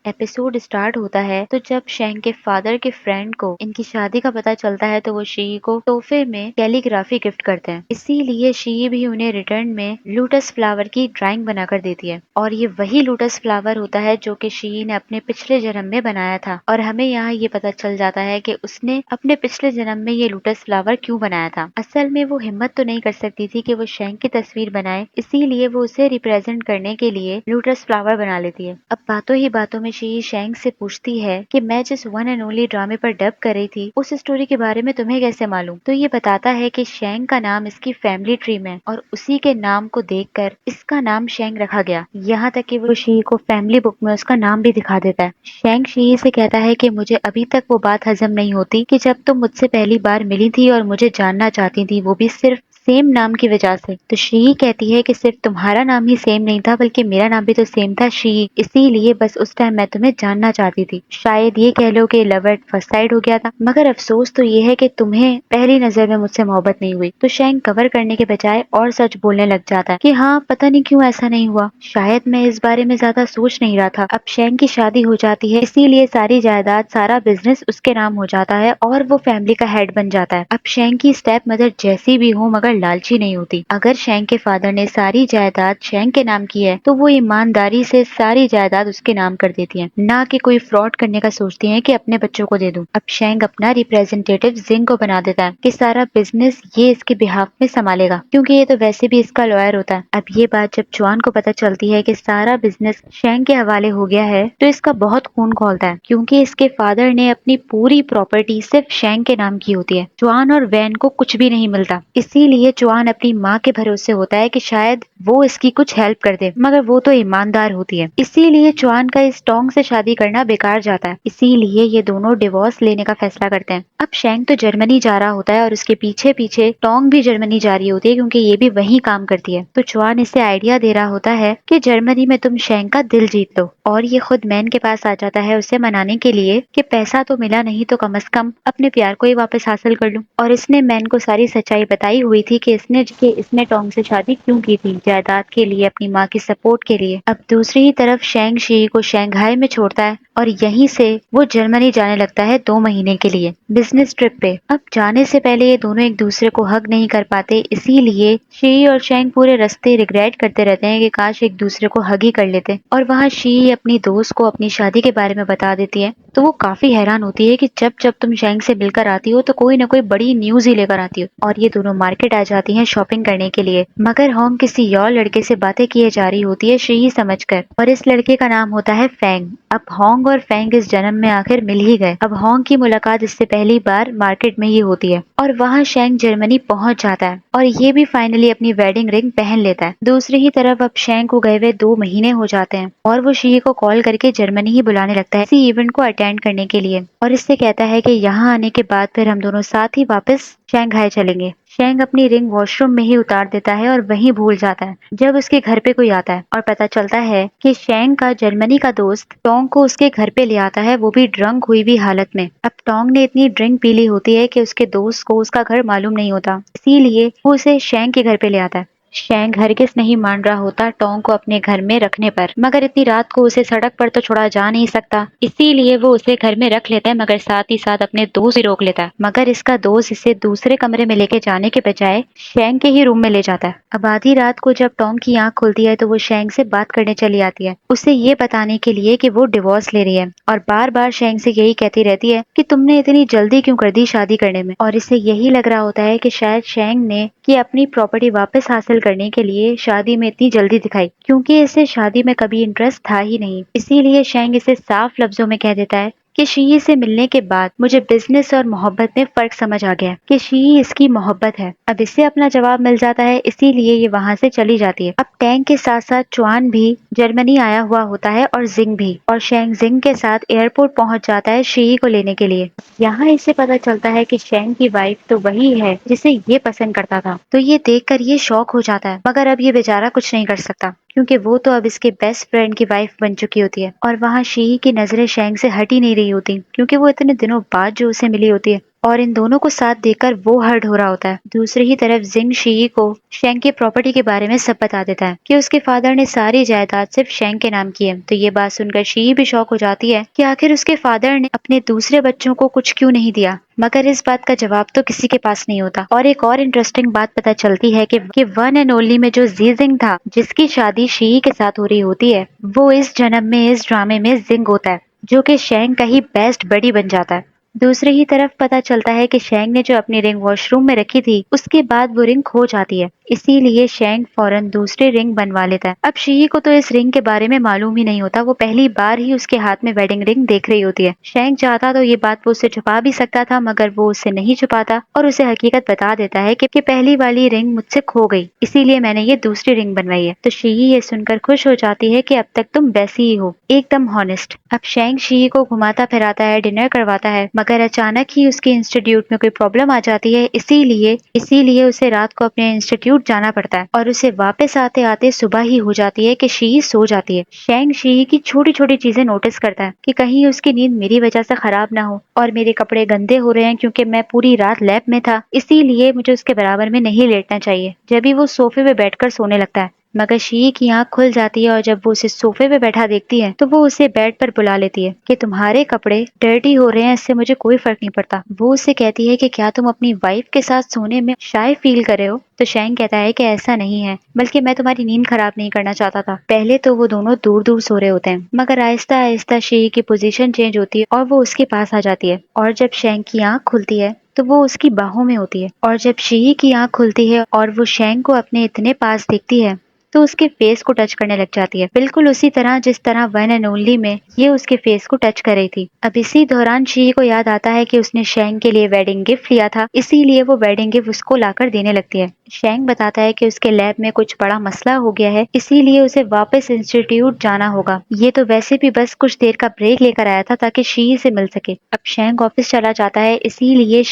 Episode start होता है तो जब शेंग के फादर के फ्रेंड को इनकी शादी का पता चलता है तो वो शी को तोहफे में कैलीग्राफी गिफ्ट करते हैं। इसीलिए शी भी उन्हें रिटर्न में लोटस फ्लावर की ड्राइंग बनाकर देती है और ये वही लोटस फ्लावर होता है जो कि शी ने अपने पिछले जन्म में बनाया था। और हमें यहाँ ये पता चल जाता है कि उसने अपने पिछले जन्म में ये लोटस फ्लावर क्यों बनाया था। असल में वो हिम्मत तो नहीं कर सकती थी कि वो शेंग की तस्वीर बनाए, इसीलिए वो उसे रिप्रेजेंट करने के लिए लोटस फ्लावर बना लेती है। अब बातों ही बातों में शी शेंग से पूछती है कि मैं जिस वन एंड ओनली ड्रामे पर डब कर रही थी उस स्टोरी के बारे में तुम्हें कैसे मालूम। तो ये बताता है कि शेंग का नाम इसकी फैमिली ट्री में और उसी के नाम को देखकर इसका नाम शेंग रखा गया। यहाँ तक कि वो शी को फैमिली बुक में उसका नाम भी दिखा देता है। शेंग शी से कहता है कि मुझे अभी तक वो बात हजम नहीं होती कि जब तुम मुझसे पहली बार मिली थी और मुझे जानना चाहती थी, वो भी सिर्फ सेम नाम की वजह से। तो शी कहती है कि सिर्फ तुम्हारा नाम ही सेम नहीं था बल्कि मेरा नाम भी तो सेम था शी, इसीलिए बस उस टाइम मैं तुम्हें जानना चाहती थी। शायद ये कह लो कि लव एट फर्स्ट साइड हो गया था, मगर अफसोस तो ये है कि तुम्हें पहली नजर में मुझसे मोहब्बत नहीं हुई। तो शेंग कवर करने के बजाय और सच बोलने लग जाता है कि हाँ पता नहीं क्यों ऐसा नहीं हुआ, शायद मैं इस बारे में ज्यादा सोच नहीं रहा था। अब शेंग की शादी हो जाती है, इसीलिए सारी जायदाद सारा बिजनेस उसके नाम हो जाता है और वो फैमिली का हेड बन जाता है। अब शेंग की स्टेप मदर जैसी भी हो मगर लालची नहीं होती। अगर शेंग के फादर ने सारी जायदाद शेंग के नाम की है तो वो ईमानदारी से सारी जायदाद उसके नाम कर देती है, ना कि कोई फ्रॉड करने का सोचती है कि अपने बच्चों को दे दूं। अब शेंग अपना रिप्रेजेंटेटिव जिंग को बना देता है कि सारा बिजनेस ये इसके बिहाफ में संभालेगा, क्योंकि ये तो वैसे भी इसका लॉयर होता है। अब ये बात जब च्वान को पता चलती है कि सारा बिजनेस शेंग के हवाले हो गया है तो इसका बहुत खून खौलता है, क्योंकि इसके फादर ने अपनी पूरी प्रॉपर्टी सिर्फ शेंग के नाम की होती है। च्वान और वैन को कुछ भी नहीं मिलता, इसीलिए च्वान अपनी माँ के भरोसे होता है कि शायद वो इसकी कुछ हेल्प कर दे, मगर वो तो ईमानदार होती है। इसीलिए च्वान का इस टोंग से शादी करना बेकार जाता है, इसीलिए ये दोनों डिवोर्स लेने का फैसला करते हैं। अब शेंग तो जर्मनी जा रहा होता है और उसके पीछे पीछे टोंग भी जर्मनी जा रही होती है, क्योंकि ये भी वही काम करती है। तो च्वान इसे आइडिया दे रहा होता है कि जर्मनी में तुम शेंग का दिल जीत लो, और ये खुद मैन के पास आ जाता है उसे मनाने के लिए कि पैसा तो मिला नहीं तो कम से कम अपने प्यार को ही वापस हासिल कर लूं। और इसने मैन को सारी सच्चाई बताई हुई थी कि इसने टोंग से शादी क्यों की थी, जायदाद के लिए, अपनी माँ की सपोर्ट के लिए। अब दूसरी ही तरफ शेंग शी को शंघाई में छोड़ता है और यहीं से वो जर्मनी जाने लगता है 2 महीने के लिए बिजनेस ट्रिप पे। अब जाने से पहले ये दोनों एक दूसरे को हग नहीं कर पाते, इसीलिए शी और शेंग पूरे रास्ते रिग्रेट करते रहते हैं कि काश एक दूसरे को हग ही कर लेते। और वहाँ शी अपनी दोस्त को अपनी शादी के बारे में बता देती है, तो वो काफी हैरान होती है कि जब जब तुम शेंग से मिलकर आती हो तो कोई ना कोई बड़ी न्यूज ही लेकर आती हो। और ये दोनों मार्केट आ जाती हैं शॉपिंग करने के लिए, मगर होंग किसी और लड़के से बातें किए जा रही होती है शी ही समझकर, और इस लड़के का नाम होता है फेंग। अब होंग और फेंग इस जन्म में आखिर मिल ही गए। अब होंग की मुलाकात इससे पहली बार मार्केट में ही होती है और वहाँ शेंग जर्मनी पहुंच जाता है और ये भी फाइनली अपनी वेडिंग रिंग पहन लेता है। दूसरी ही तरफ अब शेंग को गए हुए 2 महीने हो जाते हैं और वो शी को कॉल करके जर्मनी ही बुलाने लगता है इसी इवेंट को अटेंड करने के लिए, और इससे कहता है कि यहाँ आने के बाद फिर हम दोनों साथ ही वापस शंघाई चलेंगे। शेंग अपनी रिंग वॉशरूम में ही उतार देता है और वहीं भूल जाता है जब उसके घर पे कोई आता है और पता चलता है कि शेंग का जर्मनी का दोस्त टोंग को उसके घर पे ले आता है, वो भी ड्रंक हुई भी हालत में। अब टोंग ने इतनी ड्रिंक पी ली होती है कि उसके दोस्त को उसका घर मालूम नहीं होता, इसीलिए वो उसे शेंग के घर पे ले आता है। शेंग हरगिज नहीं मान रहा होता टोंग को अपने घर में रखने पर, मगर इतनी रात को उसे सड़क पर तो छोड़ा जा नहीं सकता, इसीलिए वो उसे घर में रख लेता है, मगर साथ ही साथ अपने दोस्त भी रोक लेता है। मगर इसका दोस्त इसे दूसरे कमरे में लेके जाने के बजाय शेंग के ही रूम में ले जाता है। अब आधी रात को जब टोंग की आंख खुलती है तो वो शेंग से बात करने चली आती है, उसे ये बताने के लिए कि वो डिवोर्स ले रही है, और बार बार शेंग से यही कहती रहती है कि तुमने इतनी जल्दी क्यों कर दी शादी करने में। और इसे यही लग रहा होता है कि शायद शेंग ने कि अपनी प्रॉपर्टी वापस हासिल करने के लिए शादी में इतनी जल्दी दिखाई, क्योंकि इसे शादी में कभी इंटरेस्ट था ही नहीं। इसीलिए शेंग इसे साफ लफ्जों में कह देता है कि शी से मिलने के बाद मुझे बिजनेस और मोहब्बत में फर्क समझ आ गया कि शी इसकी मोहब्बत है। अब इससे अपना जवाब मिल जाता है, इसीलिए ये वहां से चली जाती है। अब टैंक के साथ साथ च्वान भी जर्मनी आया हुआ होता है और जिंग भी, और शेंग जिंग के साथ एयरपोर्ट पहुंच जाता है शी को लेने के लिए। यहाँ इससे पता चलता है कि शेंग की वाइफ तो वही है जिसे ये पसंद करता था, तो ये देखकर ये शॉक हो जाता है, मगर अब ये बेचारा कुछ नहीं कर सकता क्योंकि वो तो अब इसके बेस्ट फ्रेंड की वाइफ बन चुकी होती है। और वहाँ शी की नजरें शेंग से हट ही नहीं रही होती, क्योंकि वो इतने दिनों बाद जो उसे मिली होती है। और इन दोनों को साथ देखकर वो हर्ट हो रहा होता है। दूसरी ही तरफ जिंग शी को शेंग की प्रॉपर्टी के बारे में सब बता देता है कि उसके फादर ने सारी जायदाद सिर्फ शेंग के नाम की है। तो ये बात सुनकर शी भी शॉक हो जाती है कि आखिर उसके फादर ने अपने दूसरे बच्चों को कुछ क्यों नहीं दिया, मगर इस बात का जवाब तो किसी के पास नहीं होता। और एक और इंटरेस्टिंग बात पता चलती है कि वन एंड ओनली में जो जीजिंग था, जिसकी शादी शी के साथ हो रही होती है, वो इस जन्म में इस ड्रामे में जिंग होता है, जो कि शेंग का ही बेस्ट बडी बन जाता है। दूसरी ही तरफ पता चलता है कि शेंग ने जो अपनी रिंग वॉशरूम में रखी थी, उसके बाद वो रिंग खो जाती है। इसीलिए शेंग फौरन दूसरी रिंग बनवा लेता है। अब शी को तो इस रिंग के बारे में मालूम ही नहीं होता, वो पहली बार ही उसके हाथ में वेडिंग रिंग देख रही होती है। शेंग चाहता तो ये बात वो उससे छुपा भी सकता था, मगर वो उससे नहीं छुपाता और उसे हकीकत बता देता है कि पहली वाली रिंग मुझसे खो गई, इसीलिए मैंने ये दूसरी रिंग बनवाई है। तो शी ये सुनकर खुश हो जाती है कि अब तक तुम वैसी ही हो, एकदम हॉनेस्ट। अब शेंग शी को घुमाता फिराता है, डिनर करवाता है, मगर अचानक ही उसके इंस्टीट्यूट में कोई प्रॉब्लम आ जाती है। इसीलिए उसे रात को अपने इंस्टीट्यूट जाना पड़ता है और उसे वापस आते आते सुबह ही हो जाती है कि शी सो जाती है। शेंग शी की छोटी छोटी चीजें नोटिस करता है कि कहीं उसकी नींद मेरी वजह से खराब ना हो, और मेरे कपड़े गंदे हो रहे हैं क्योंकि मैं पूरी रात लैब में था, इसीलिए मुझे उसके बराबर में नहीं लेटना चाहिए। जब भी वो सोफे पे बैठकर सोने लगता है, मगर शी की आंख खुल जाती है और जब वो उसे सोफे पे बैठा देखती है तो वो उसे बेड पर बुला लेती है कि तुम्हारे कपड़े डर्टी हो रहे हैं, इससे मुझे कोई फर्क नहीं पड़ता। वो उसे कहती है कि क्या तुम अपनी वाइफ के साथ सोने में शाय फील कर रहे हो? तो शेंग कहता है कि ऐसा नहीं है, बल्कि मैं तुम्हारी नींद खराब नहीं करना चाहता था। पहले तो वो दोनों दूर दूर सो रहे होते हैं, मगर आहिस्ता आहिस्ता शी की पोजीशन चेंज होती है और वो उसके पास आ जाती है। और जब शेंग की आंख खुलती है तो वो उसकी बाहों में होती है, और जब शी की आंख खुलती है और वो शेंग को अपने इतने पास देखती है तो उसके फेस को टच करने लग जाती है, बिल्कुल उसी तरह जिस तरह वन एंड ओनली में ये उसके फेस को टच कर रही थी। अब इसी दौरान शी को याद आता है कि उसने शेंग के लिए वेडिंग गिफ्ट लिया था, इसीलिए वो वेडिंग गिफ्ट उसको लाकर देने लगती है। शेंग बताता है कि उसके लैब में कुछ बड़ा मसला हो गया है, इसीलिए उसे वापस इंस्टीट्यूट जाना होगा। ये तो वैसे भी बस कुछ देर का ब्रेक लेकर आया था ताकि शी से मिल सके। अब शेंग ऑफिस चला जाता है, इसीलिए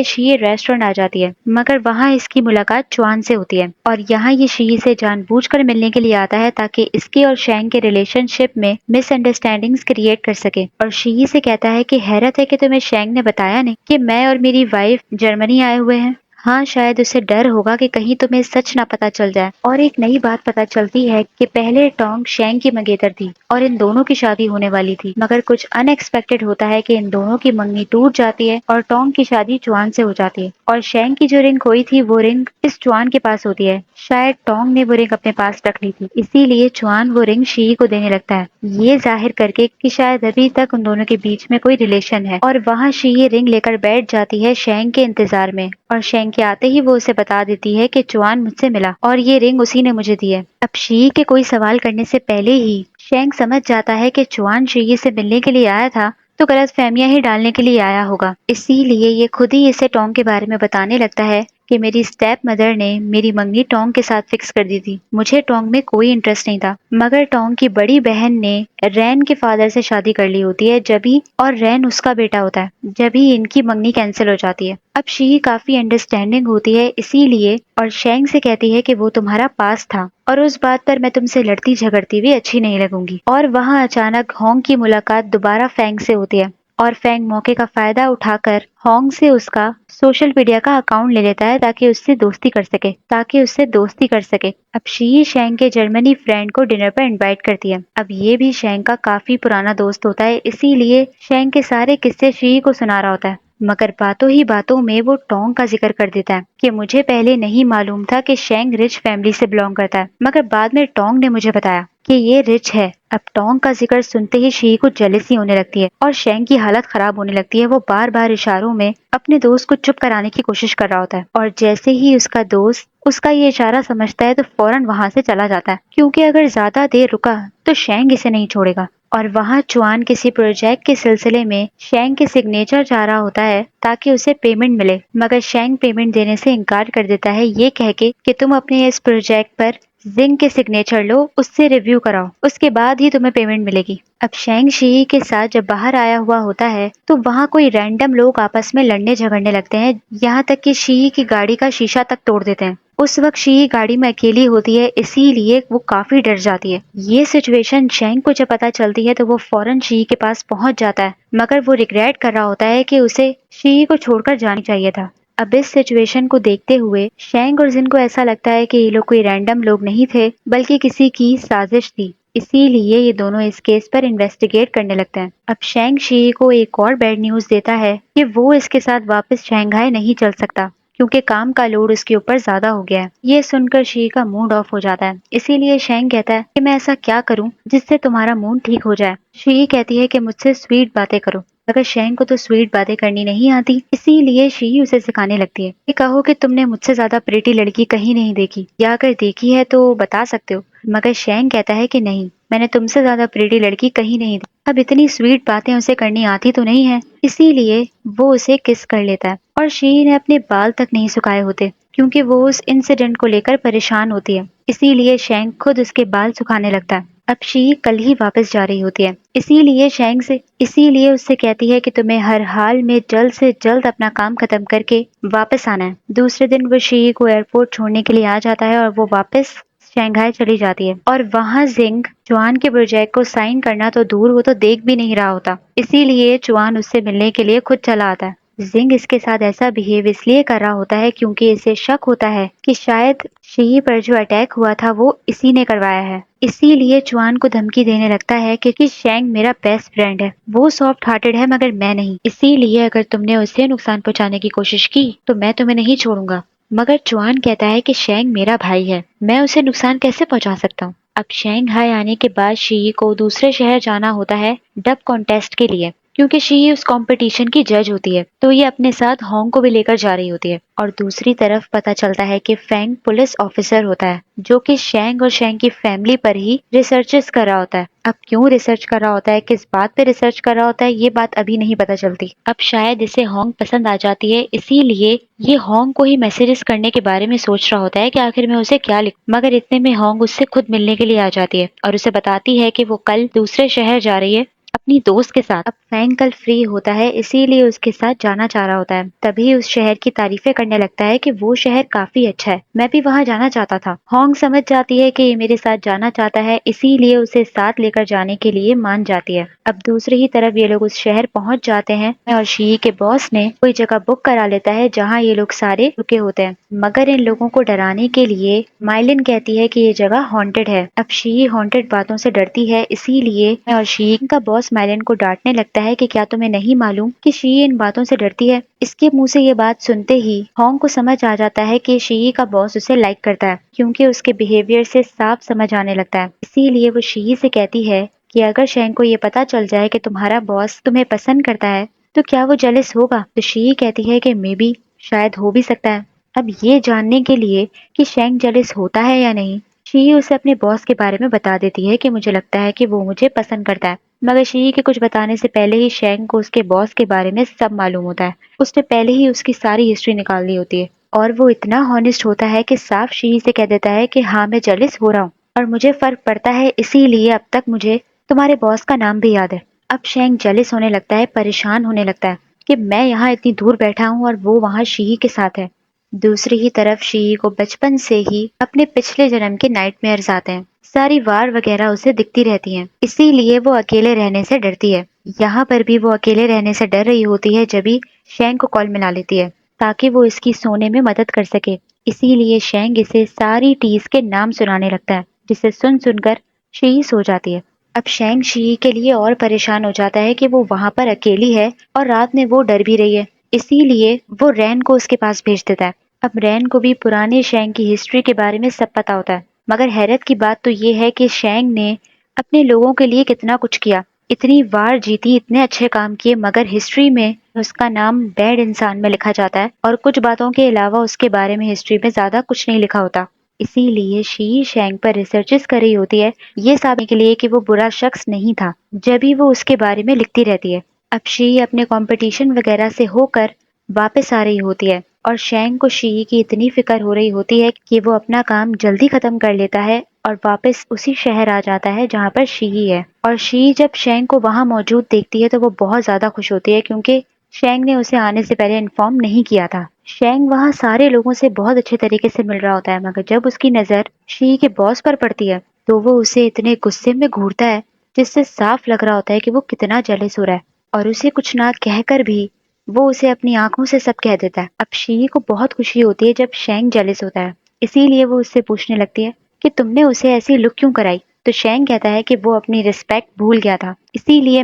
शी रेस्टोरेंट आ जाती है, मगर वहाँ इसकी मुलाकात चुआन से होती है और यहाँ ये शी से जानबूझकर मिलने के लिए आता है ताकि इसके और शेंग के रिलेशनशिप में मिसअंडरस्टैंडिंग्स क्रिएट कर सके। और शी से कहता है कि हैरत है कि तुम्हें शेंग ने बताया नहीं कि मैं और मेरी वाइफ जर्मनी आए हुए हैं। हाँ, शायद उसे डर होगा कि कहीं तुम्हें सच ना पता चल जाए। और एक नई बात पता चलती है कि पहले टोंग शेंग की मंगेतर थी और इन दोनों की शादी होने वाली थी, मगर कुछ अनएक्सपेक्टेड होता है कि इन दोनों की मंगनी टूट जाती है और टोंग की शादी चुआन से हो जाती है। और शेंग की जो रिंग खोई थी वो रिंग इस चुआन के पास होती है। शायद टोंग ने वो रिंग अपने पास रख ली थी, इसीलिए चुआन वो रिंग शी को देने लगता है, ये जाहिर करके कि शायद अभी तक उन दोनों के बीच में कोई रिलेशन है। और वहाँ शी ये रिंग लेकर बैठ जाती है शेंग के इंतजार में, और शेंग के आते ही वो उसे बता देती है कि चुआन मुझसे मिला और ये रिंग उसी ने मुझे दी है। अब शी के कोई सवाल करने से पहले ही शेंग समझ जाता है कि चुआन शी से मिलने के लिए आया था तो गलत फहमियां ही डालने के लिए आया होगा, इसीलिए ये खुद ही इसे टोंग के बारे में बताने लगता है कि मेरी स्टेप मदर ने मेरी मंगनी टोंग के साथ फिक्स कर दी थी, मुझे टोंग में कोई इंटरेस्ट नहीं था, मगर टोंग की बड़ी बहन ने रैन के फादर से शादी कर ली होती है जबी, और रैन उसका बेटा होता है, जबी इनकी मंगनी कैंसिल हो जाती है। अब शी काफी अंडरस्टैंडिंग होती है इसीलिए, और शेंग से कहती है कि वो तुम्हारा पास था और उस बात पर मैं तुमसे लड़ती झगड़ती भी अच्छी नहीं लगूंगी। और वहाँ अचानक होंग की मुलाकात दोबारा फेंग से होती है और फेंग मौके का फायदा उठाकर होंग से उसका सोशल मीडिया का अकाउंट ले लेता है ताकि उससे दोस्ती कर सके। अब शी शेंग के जर्मनी फ्रेंड को डिनर पर इनवाइट करती है। अब ये भी शेंग का काफी पुराना दोस्त होता है, इसीलिए शेंग के सारे किस्से शी को सुना रहा होता है, मगर बातों ही बातों में वो टोंग का जिक्र कर देता है कि मुझे पहले नहीं मालूम था कि शेंग रिच फैमिली से बिलोंग करता है, मगर बाद में टोंग ने मुझे बताया कि ये रिच है। अब टोंग का जिक्र सुनते ही शी को जेलसी होने लगती है और शेंग की हालत खराब होने लगती है। वो बार बार इशारों में अपने दोस्त को चुप कराने की कोशिश कर रहा होता है, और जैसे ही उसका दोस्त उसका ये इशारा समझता है तो फौरन वहां से चला जाता है, क्योंकि अगर ज्यादा देर रुका तो शेंग इसे नहीं छोड़ेगा। और वहाँ चुआन किसी प्रोजेक्ट के सिलसिले में शेंग के सिग्नेचर चाह रहा होता है ताकि उसे पेमेंट मिले, मगर शेंग पेमेंट देने से इनकार कर देता है, ये कह के कि तुम अपने इस प्रोजेक्ट पर जिंग के सिग्नेचर लो, उससे रिव्यू कराओ, उसके बाद ही तुम्हें पेमेंट मिलेगी। अब शेंग शी के साथ जब बाहर आया हुआ होता है तो वहाँ कोई रैंडम लोग आपस में लड़ने झगड़ने लगते हैं, यहाँ तक कि शी की गाड़ी का शीशा तक तोड़ देते हैं। उस वक्त शी गाड़ी में अकेली होती है, इसीलिए वो काफी डर जाती है। ये सिचुएशन शेंग को जब पता चलती है तो वो फौरन शी के पास पहुंच जाता है, मगर वो रिग्रेट कर रहा होता है कि उसे शी को छोड़कर जाना चाहिए था। अब इस सिचुएशन को देखते हुए शेंग और जिन को ऐसा लगता है कि ये लोग कोई रैंडम लोग नहीं थे, बल्कि किसी की साजिश थी। इसीलिए ये दोनों इस केस पर इन्वेस्टिगेट करने लगते हैं। अब शेंग शी को एक और बैड न्यूज देता है कि वो इसके साथ वापस शंघाई नहीं चल सकता, क्योंकि काम का लोड उसके ऊपर ज्यादा हो गया है। ये सुनकर शी का मूड ऑफ हो जाता है, इसीलिए शेंग कहता है कि मैं ऐसा क्या करूं जिससे तुम्हारा मूड ठीक हो जाए। शी कहती है कि मुझसे स्वीट बातें करो, मगर शेंग को तो स्वीट बातें करनी नहीं आती, इसीलिए शी उसे सिखाने लगती है कि कहो कि तुमने मुझसे ज्यादा प्रेटी लड़की कहीं नहीं देखी, या अगर देखी है तो बता सकते हो। मगर शेंग कहता है कि नहीं, मैंने तुमसे ज्यादा प्रेटी लड़की कहीं नहीं देखी। अब इतनी स्वीट बातें उसे करनी आती तो नहीं है, इसीलिए वो उसे किस कर लेता है। और शी ने अपने बाल तक नहीं सुखाए होते, क्योंकि वो उस इंसिडेंट को लेकर परेशान होती है, इसीलिए शेंग खुद उसके बाल सुखाने लगता है। अब शी कल ही वापस जा रही होती है, इसीलिए उससे कहती है कि तुम्हें हर हाल में जल्द से जल्द अपना काम खत्म करके वापस आना है। दूसरे दिन वो शी को एयरपोर्ट छोड़ने के लिए आ जाता है और वो वापस शंघाई चली जाती है। और वहाँ जिंग चुआन के प्रोजेक्ट को साइन करना तो दूर, वो तो देख भी नहीं रहा होता, इसीलिए चुआन उससे मिलने के लिए खुद चला आता है। जिंग इसके साथ ऐसा बिहेव इसलिए कर रहा होता है क्योंकि इसे शक होता है कि शायद शी पर जो अटैक हुआ था वो इसी ने करवाया है। इसीलिए चुआन को धमकी देने लगता है क्योंकि शेंग मेरा बेस्ट फ्रेंड है, वो सॉफ्ट हार्टेड है मगर मैं नहीं, इसीलिए अगर तुमने उसे नुकसान पहुंचाने की कोशिश की तो मैं तुम्हें नहीं छोड़ूंगा। मगर चुआन कहता है कि शेंग मेरा भाई है, मैं उसे नुकसान कैसे पहुंचा सकता हूँ। अब शंघाई आने के बाद शी को दूसरे शहर जाना होता है डब कॉन्टेस्ट के लिए, क्योंकि शी उस कंपटीशन की जज होती है, तो ये अपने साथ होंग को भी लेकर जा रही होती है। और दूसरी तरफ पता चलता है कि फेंग पुलिस ऑफिसर होता है, जो कि शेंग और शेंग की फैमिली पर ही रिसर्चेस कर रहा होता है। अब क्यों रिसर्च कर रहा होता है, किस बात पे रिसर्च कर रहा होता है, ये बात अभी नहीं पता चलती। अब शायद इसे होंग पसंद आ जाती है, इसीलिए ये होंग को ही मैसेजेस करने के बारे में सोच रहा होता है कि आखिर मैं उसे क्या लिखूं। मगर इतने में होंग उससे खुद मिलने के लिए आ जाती है और उसे बताती है कि वो कल दूसरे शहर जा रही है अपनी दोस्त के साथ। अब फैंग कल फ्री होता है, इसीलिए उसके साथ जाना चाह रहा होता है। तभी उस शहर की तारीफें करने लगता है कि वो शहर काफी अच्छा है, मैं भी वहाँ जाना चाहता था। होंग समझ जाती है कि ये मेरे साथ जाना चाहता है, इसीलिए उसे साथ लेकर जाने के लिए मान जाती है। अब दूसरी ही तरफ ये लोग उस शहर पहुंच जाते हैं और शी के बॉस ने कोई जगह बुक करा लेता है जहाँ ये लोग सारे रुके होते हैं। मगर इन लोगों को डराने के लिए माइलिन कहती है कि ये जगह हॉन्टेड है। अब शी हॉन्टेड बातों से डरती है, इसीलिए और शी का बॉस माइलिन को डांटने लगता है कि क्या तुम्हें नहीं मालूम कि शी इन बातों से डरती है। इसके मुंह से ये बात सुनते ही होंग को समझ आ जाता है कि शी का बॉस उसे लाइक करता है, क्योंकि उसके बिहेवियर से साफ समझ आने लगता है। इसीलिए वो शी से कहती है कि अगर शेंग को ये पता चल जाए कि तुम्हारा बॉस तुम्हें पसंद करता है तो क्या वो जेलस होगा। तो शी कहती है कि मे बी, शायद हो भी सकता है। अब ये जानने के लिए कि शेंग जेलस होता है या नहीं, शी उसे अपने बॉस के बारे में बता देती है कि मुझे लगता है कि वो मुझे पसंद करता है। मगर शी के कुछ बताने से पहले ही शेंग को उसके बॉस के बारे में सब मालूम होता है। उसने पहले ही उसकी सारी हिस्ट्री निकाल ली होती है और वो इतना हॉनेस्ट होता है कि साफ शी से कह देता है कि हाँ, मैं जेलस हो रहा हूँ और मुझे फर्क पड़ता है, इसीलिए अब तक मुझे तुम्हारे बॉस का नाम भी याद है। अब शेंग जेलस होने लगता है, परेशान होने लगता है कि मैं यहाँ इतनी दूर बैठा हूँ और वो वहाँ शी के साथ है। दूसरी ही तरफ शी को बचपन से ही अपने पिछले जन्म के नाइटमेयर्स आते हैं, सारी वार वगैरह उसे दिखती रहती हैं, इसीलिए वो अकेले रहने से डरती है। यहाँ पर भी वो अकेले रहने से डर रही होती है जब भी शेंग को कॉल मिला लेती है ताकि वो इसकी सोने में मदद कर सके। इसीलिए शेंग इसे सारी टीज के नाम सुनाने लगता है, जिसे सुन सुनकर शी सो जाती है। अब शेंग शी के लिए और परेशान हो जाता है कि वो वहां पर अकेली है और रात में वो डर भी रही है, इसीलिए वो रैन को उसके पास भेज देता है। अब रैन को भी पुराने शेंग की हिस्ट्री के बारे में सब पता होता है, मगर हैरत की बात तो ये है कि शेंग ने अपने लोगों के लिए कितना कुछ किया, इतनी वार जीती, इतने अच्छे काम किए, मगर हिस्ट्री में उसका नाम बैड इंसान में लिखा जाता है और कुछ बातों के अलावा उसके बारे में हिस्ट्री में ज्यादा कुछ नहीं लिखा होता। इसीलिए शी शेंग पर रिसर्चेस कर रही होती है, ये साबित के लिए कि वो बुरा शख्स नहीं था, जब भी वो उसके बारे में लिखती रहती है। अब शी अपने कंपटीशन वगैरह से होकर वापस आ रही होती है और शेंग को शी की इतनी फिक्र हो रही होती है कि वो अपना काम जल्दी खत्म कर लेता है और वापस उसी शहर आ जाता है जहाँ पर शी है। और शी जब शेंग को वहां मौजूद देखती है तो वो बहुत ज्यादा खुश होती है क्योंकि शेंग ने उसे आने से पहले इन्फॉर्म नहीं किया था। शेंग वहां सारे लोगों से बहुत अच्छे तरीके से मिल रहा होता है, मगर जब उसकी नजर शी के बॉस पर पड़ती है तो वो उसे इतने गुस्से में घूरता है जिससे साफ लग रहा होता है कि वो कितना जेलस हो रहा है। और उसे कुछ ना कहकर भी वो उसे अपनी आंखों से सब कह देता है। अब शी को बहुत खुशी होती है जब शेंग जेलस होता है, इसीलिए वो उससे पूछने लगती है कि तुमने उसे ऐसी लुक क्यों कराई। तो शेंग कहता है कि वो अपनी रिस्पेक्ट भूल गया था, इसीलिए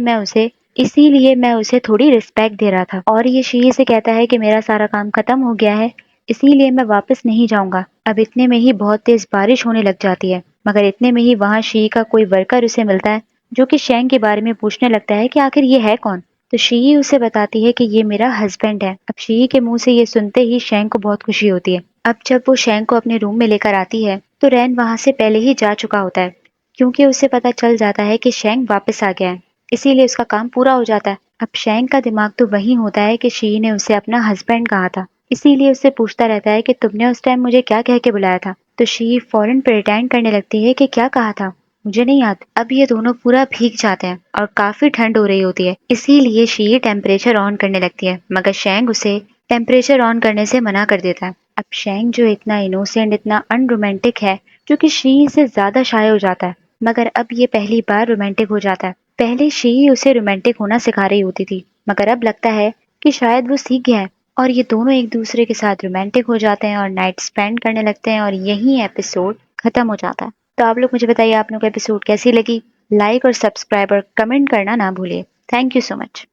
मैं उसे थोड़ी रिस्पेक्ट दे रहा था। और ये शी से कहता है कि मेरा सारा काम खत्म हो गया है, इसीलिए मैं वापस नहीं जाऊंगा। अब इतने में ही बहुत तेज बारिश होने लग जाती है, मगर इतने में ही वहां शी का कोई वर्कर उसे मिलता है जो कि शेंग के बारे में पूछने लगता है कि आखिर ये है कौन। तो शी उसे बताती है कि ये मेरा हस्बैंड है। अब शी के मुंह से ये सुनते ही शेंग को बहुत खुशी होती है। अब जब वो शेंग को अपने रूम में लेकर आती है तो रैन वहां से पहले ही जा चुका होता है, क्योंकि उसे पता चल जाता है कि शेंग वापस आ गया है, इसीलिए उसका काम पूरा हो जाता है। अब शेंग का दिमाग तो वही होता है कि शी ने उसे अपना हस्बैंड कहा था, इसीलिए उससे पूछता रहता है कि तुमने उस टाइम मुझे क्या कह के बुलाया था। तो शी फौरन प्रिटेंड करने लगती है कि क्या कहा था मुझे नहीं याद। अब ये दोनों पूरा भीग जाते हैं और काफी ठंड हो रही होती है, इसीलिए शी टेम्परेचर ऑन करने लगती है, मगर शेंग उसे टेम्परेचर ऑन करने से मना कर देता है। अब शेंग जो इतना इनोसेंट, इतना अनरोमांटिक है, क्योंकि शी से ज्यादा शाय हो जाता है, मगर अब ये पहली बार रोमांटिक हो जाता है। पहले शी उसे रोमांटिक होना सिखा रही होती थी, मगर अब लगता है कि शायद वो सीख गया है और ये दोनों एक दूसरे के साथ रोमांटिक हो जाते हैं और नाइट स्पेंड करने लगते हैं और यही एपिसोड खत्म हो जाता है। तो आप लोग मुझे बताइए आप लोग को एपिसोड कैसी लगी। लाइक और सब्सक्राइब और कमेंट करना ना भूलिए। Thank you so much.